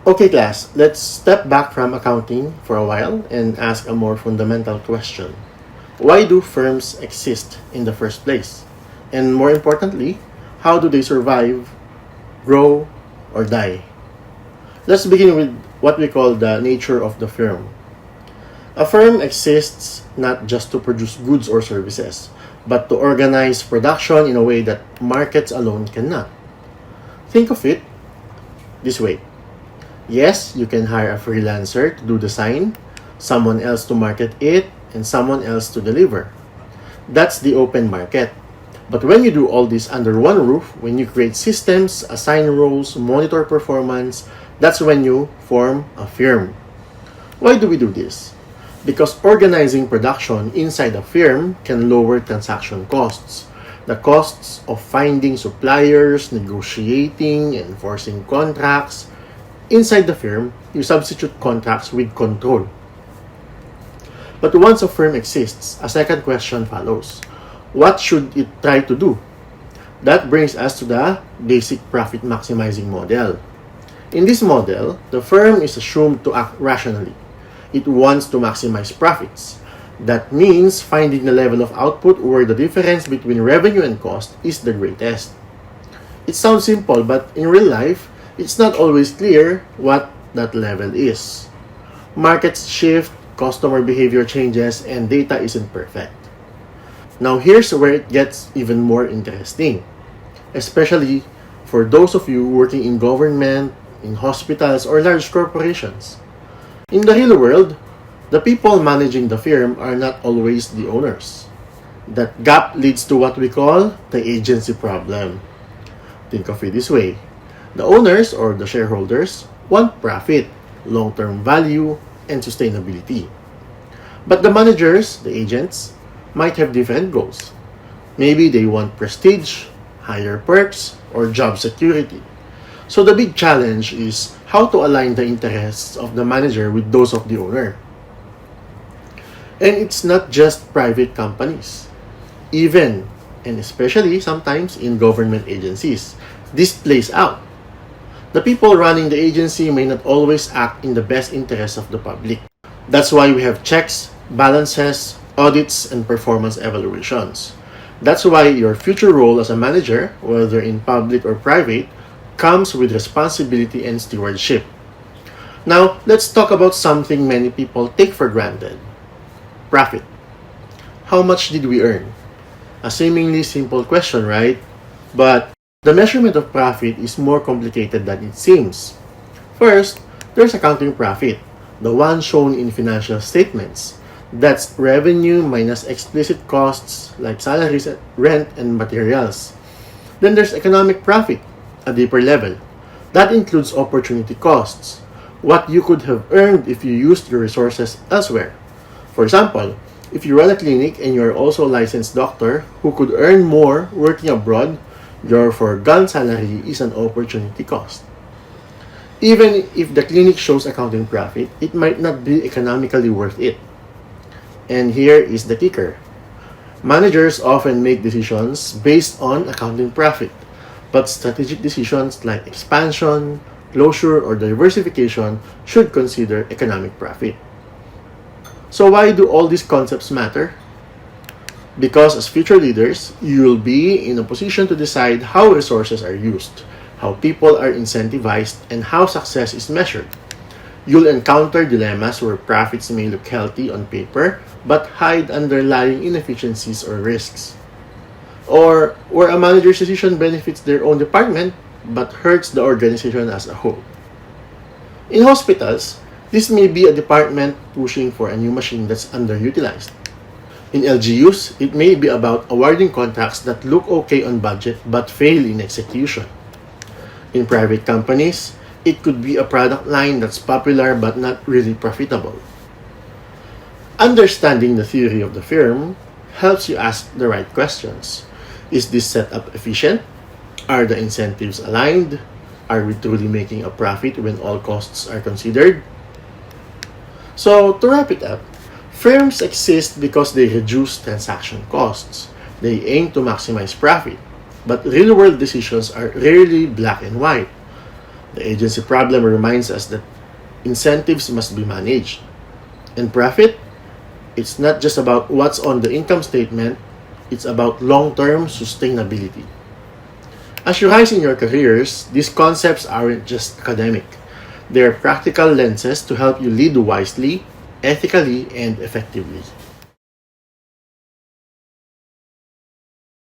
Okay, class, let's step back from accounting for a while and ask a more fundamental question. Why do firms exist in the first place? And more importantly, how do they survive, grow, or die? Let's begin with what we call the nature of the firm. A firm exists not just to produce goods or services, but to organize production in a way that markets alone cannot. Think of it this way. Yes, you can hire a freelancer to do design, someone else to market it, and someone else to deliver. That's the open market. But when you do all this under one roof, when you create systems, assign roles, monitor performance, that's when you form a firm. Why do we do this? Because organizing production inside a firm can lower transaction costs. The costs of finding suppliers, negotiating, enforcing contracts. Inside the firm, you substitute contracts with control. But once a firm exists, a second question follows. What should it try to do? That brings us to the basic profit maximizing model. In this model, the firm is assumed to act rationally. It wants to maximize profits. That means finding the level of output where the difference between revenue and cost is the greatest. It sounds simple, but in real life, it's not always clear what that level is. Markets shift, customer behavior changes, and data isn't perfect. Now here's where it gets even more interesting, especially for those of you working in government, in hospitals, or large corporations. In the real world, the people managing the firm are not always the owners. That gap leads to what we call the agency problem. Think of it this way. The owners or the shareholders want profit, long-term value, and sustainability. But the managers, the agents, might have different goals. Maybe they want prestige, higher perks, or job security. So the big challenge is how to align the interests of the manager with those of the owner. And it's not just private companies. Even, and especially sometimes in government agencies, this plays out. The people running the agency may not always act in the best interest of the public. That's why we have checks, balances, audits, and performance evaluations. That's why your future role as a manager, whether in public or private, comes with responsibility and stewardship. Now, let's talk about something many people take for granted. Profit. How much did we earn? A seemingly simple question, right? But the measurement of profit is more complicated than it seems. First, there's accounting profit, the one shown in financial statements. That's revenue minus explicit costs like salaries, rent, and materials. Then there's economic profit, a deeper level. That includes opportunity costs, what you could have earned if you used your resources elsewhere. For example, if you run a clinic and you are also a licensed doctor who could earn more working abroad, your foregone salary is an opportunity cost. Even if the clinic shows accounting profit, it might not be economically worth it. And here is the kicker. Managers often make decisions based on accounting profit, but strategic decisions like expansion, closure, or diversification should consider economic profit. So why do all these concepts matter? Because as future leaders, you will be in a position to decide how resources are used, how people are incentivized, and how success is measured. You'll encounter dilemmas where profits may look healthy on paper, but hide underlying inefficiencies or risks. Or where a manager's decision benefits their own department, but hurts the organization as a whole. In hospitals, this may be a department pushing for a new machine that's underutilized. In LGUs, it may be about awarding contracts that look okay on budget but fail in execution. In private companies, it could be a product line that's popular but not really profitable. Understanding the theory of the firm helps you ask the right questions. Is this setup efficient? Are the incentives aligned? Are we truly making a profit when all costs are considered? So, to wrap it up, firms exist because they reduce transaction costs. They aim to maximize profit. But real-world decisions are rarely black and white. The agency problem reminds us that incentives must be managed. And profit, it's not just about what's on the income statement, it's about long-term sustainability. As you rise in your careers, these concepts aren't just academic. They are practical lenses to help you lead wisely, ethically, and effectively.